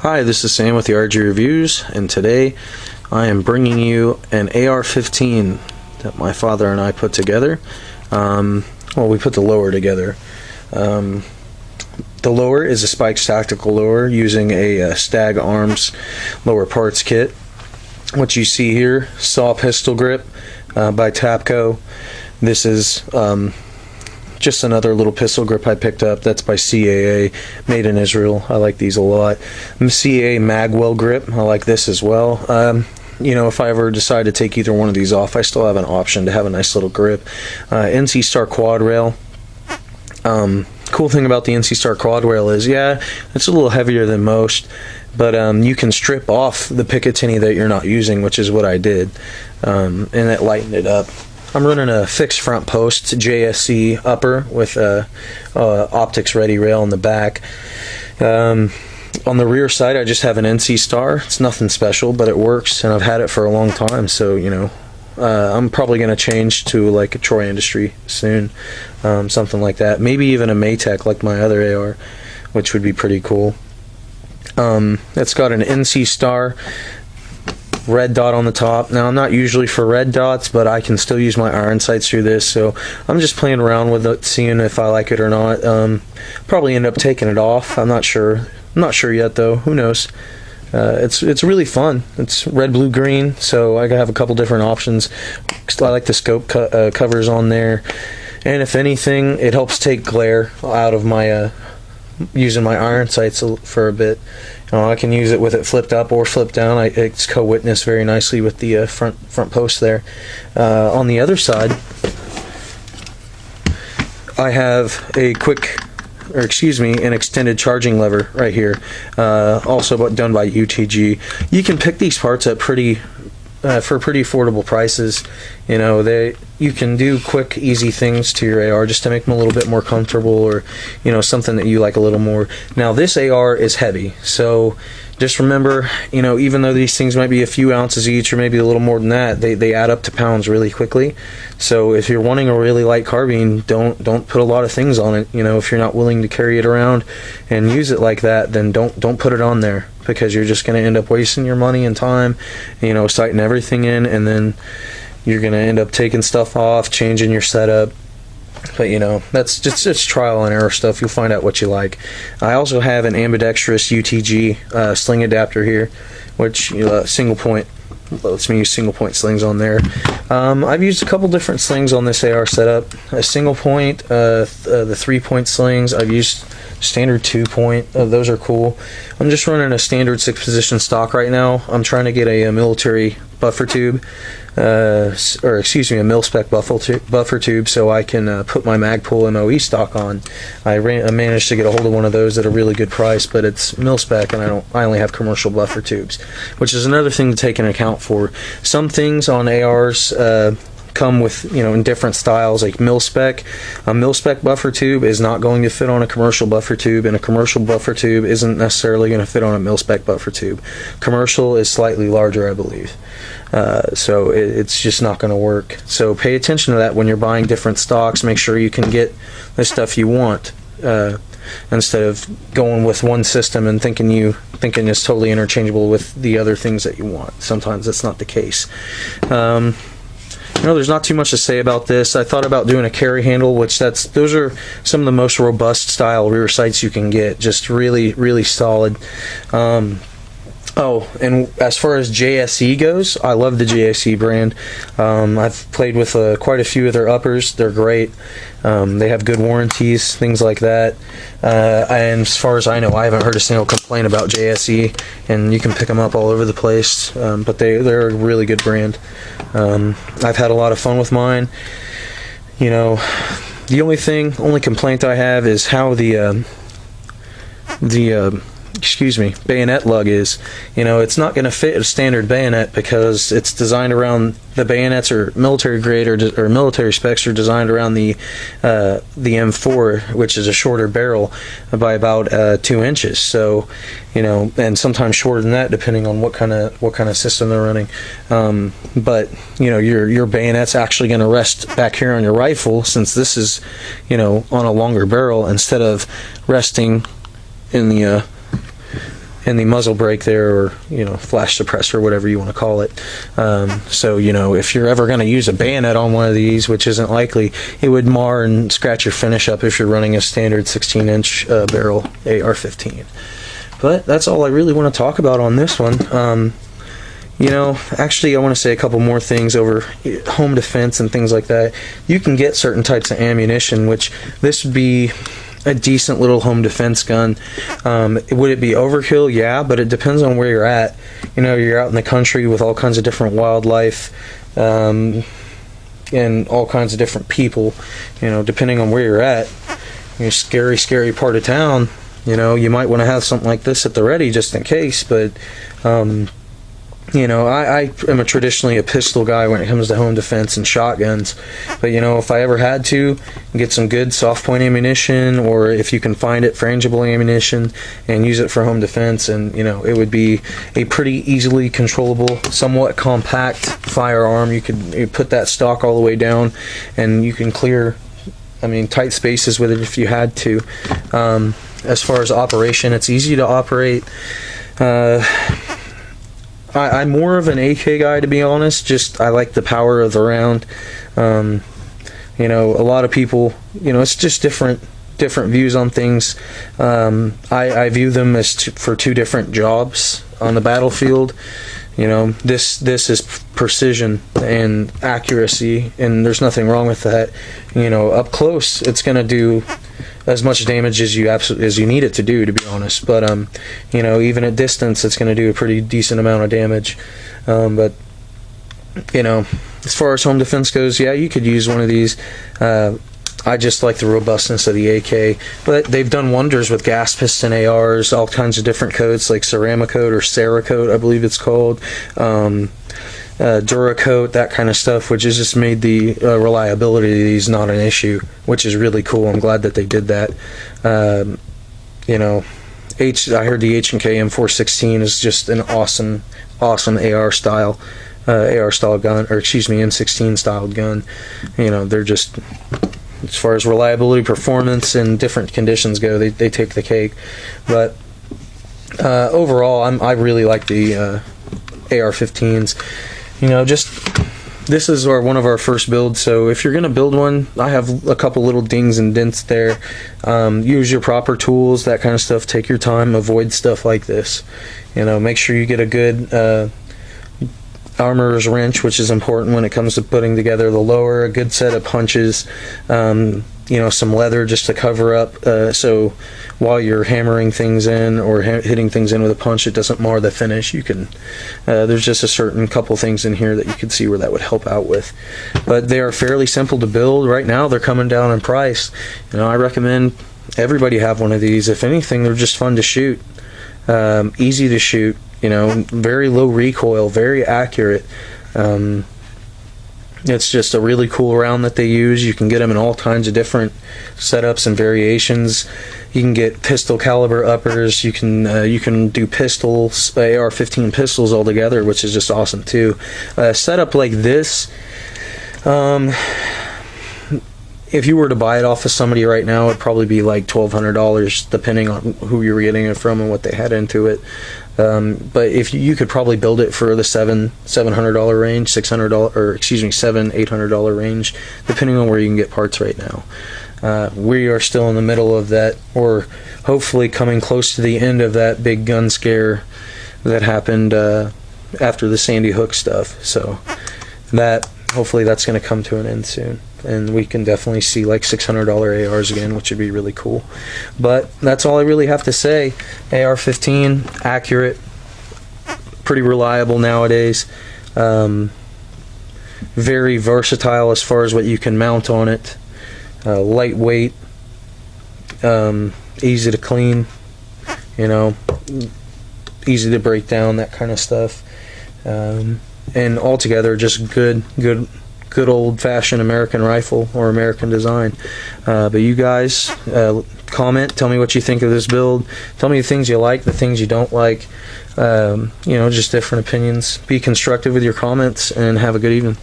Hi, this is Sam with the RG Reviews, and today I am bringing you an AR-15 that my father and I put together. Well, we put the lower together. The lower is a Spikes tactical lower using a Stag Arms lower parts kit. What you see here, saw pistol grip by Tapco. This is just another little pistol grip I picked up. That's by CAA, made in Israel. I like these a lot. CAA Magwell grip, I like this as well. You know, if I ever decide to take either one of these off, I still have an option to have a nice little grip. NC Star quad rail. Cool thing about the NC Star quad rail is, yeah, it's a little heavier than most, but you can strip off the Picatinny that you're not using, which is what I did, and it lightened it up. I'm running a fixed front post JSC upper with a optics ready rail in the back. On the rear side, I just have an NC Star. It's nothing special, but it works, and I've had it for a long time, so you know, I'm probably going to change to like a Troy Industry soon, something like that. Maybe even a Maytech like my other AR, which would be pretty cool. It's got an NC Star red dot on the top. Now, I'm not usually for red dots, but I can still use my iron sights through this, so I'm just playing around with it, seeing if I like it or not. Probably end up taking it off. I'm not sure. I'm not sure yet, though. Who knows? It's really fun. It's red, blue, green, so I have a couple different options. I like the scope covers on there, and if anything, it helps take glare out of my using my iron sights for a bit. I can use it with it flipped up or flipped down. It's co-witness very nicely with the front post there. On the other side, I have a an extended charging lever right here, also done by UTG. You can pick these parts up for pretty affordable prices. You know, you can do quick, easy things to your AR just to make them a little bit more comfortable, or you know, something that you like a little more. Now, this AR is heavy, so just remember, you know, even though these things might be a few ounces each, or maybe a little more than that, they add up to pounds really quickly. So if you're wanting a really light carbine, don't put a lot of things on it. You know, if you're not willing to carry it around and use it like that, then don't put it on there, because you're just going to end up wasting your money and time, you know, sighting everything in, and then you're going to end up taking stuff off, changing your setup. But you know, that's just trial and error stuff. You'll find out what you like. I also have an ambidextrous UTG sling adapter here, which single point lets me use single point slings on there. I've used a couple different slings on this AR setup. A single point, the 3-point slings. I've used standard 2-point. Those are cool. I'm just running a standard 6-position stock right now. I'm trying to get a military buffer tube, or excuse me, a mil-spec buffer tube, so I can put my Magpul MOE stock on. I managed to get a hold of one of those at a really good price, but it's mil-spec, and I only have commercial buffer tubes, which is another thing to take into account for. Some things on ARs come with, you know, in different styles, like mil-spec. A mil-spec buffer tube is not going to fit on a commercial buffer tube, and a commercial buffer tube isn't necessarily going to fit on a mil-spec buffer tube. Commercial is slightly larger, I believe. So it's just not going to work. So pay attention to that when you're buying different stocks. Make sure you can get the stuff you want, instead of going with one system and thinking it's totally interchangeable with the other things that you want. Sometimes that's not the case. You know, there's not too much to say about this. I thought about doing a carry handle, which those are some of the most robust style rear sights you can get. Just really, really solid. Oh, and as far as JSE goes, I love the JSE brand. I've played with quite a few of their uppers. They're great. They have good warranties, things like that. And as far as I know, I haven't heard a single complaint about JSE, and you can pick them up all over the place. But they're a really good brand. I've had a lot of fun with mine. You know, the only complaint I have is how the bayonet lug is. You know, it's not going to fit a standard bayonet because it's designed around, the bayonets are military grade or military specs are designed around the M4, which is a shorter barrel by about 2 inches. So, you know, and sometimes shorter than that depending on what kind of system they're running. But you know, your bayonet's actually going to rest back here on your rifle, since this is, you know, on a longer barrel, instead of resting in the in the muzzle brake there, or flash suppressor, whatever you want to call it. So if you're ever going to use a bayonet on one of these, which isn't likely, it would mar and scratch your finish up if you're running a standard 16-inch barrel AR-15. But that's all I really want to talk about on this one. Actually, I want to say a couple more things over home defense and things like that. You can get certain types of ammunition, which this would be a decent little home defense gun. Would it be overkill? Yeah, but it depends on where you're at. You're out in the country with all kinds of different wildlife and all kinds of different people. Depending on where you're at, scary part of town, you might want to have something like this at the ready just in case. But I am traditionally a pistol guy when it comes to home defense and shotguns. But, if I ever had to get some good soft point ammunition, or if you can find it, frangible ammunition, and use it for home defense, and, it would be a pretty easily controllable, somewhat compact firearm. You could put that stock all the way down, and you can clear, tight spaces with it if you had to. As far as operation, it's easy to operate. I'm more of an AK guy, to be honest. I like the power of the round. A lot of people, it's just different views on things. I view them as for two different jobs on the battlefield. This is precision and accuracy, and there's nothing wrong with that. Up close, it's going to do as much damage as you need it to do, to be honest. But even at distance, it's going to do a pretty decent amount of damage. But as far as home defense goes, yeah, you could use one of these. I just like the robustness of the AK, but they've done wonders with gas piston ARs, all kinds of different coats like Ceramacoat or Cerakote, I believe it's called. Duracoat, that kind of stuff, which has just made the reliability of these not an issue, which is really cool. I'm glad that they did that. I heard the H&K M416 is just an awesome AR style gun, or excuse me, M16 styled gun. They're just, as far as reliability, performance, and different conditions go, they take the cake. But overall, I really like the AR-15s. This is one of our first builds, so if you're going to build one, I have a couple little dings and dents there. Use your proper tools, that kind of stuff. Take your time, avoid stuff like this. Make sure you get a good armorer's wrench, which is important when it comes to putting together the lower, a good set of punches, some leather just to cover up, so while you're hammering things in or hitting things in with a punch, it doesn't mar the finish. You can there's just a certain couple things in here that you can see where that would help out with. But they are fairly simple to build. Right now they're coming down in price. I recommend everybody have one of these. If anything, they're just fun to shoot, easy to shoot, very low recoil, very accurate. It's just a really cool round that they use. You can get them in all kinds of different setups and variations. You can get pistol caliber uppers. You can do pistols, AR-15 pistols all together, which is just awesome too. A setup like this, if you were to buy it off of somebody right now, it'd probably be like $1,200, depending on who you were getting it from and what they had into it. But if you could probably build it for the $700 range, $600, or excuse me, $800 range, depending on where you can get parts right now. We are still in the middle of that, or hopefully coming close to the end of that big gun scare that happened after the Sandy Hook stuff. So hopefully that's going to come to an end soon, and we can definitely see like $600 ARs again, which would be really cool. But that's all I really have to say. AR-15, accurate, pretty reliable nowadays, very versatile as far as what you can mount on it, lightweight, easy to clean, easy to break down, that kind of stuff. And altogether just good old-fashioned American rifle, or American design. But you guys, comment, tell me what you think of this build. Tell me the things you like, the things you don't like. Just different opinions. Be constructive with your comments, and have a good evening.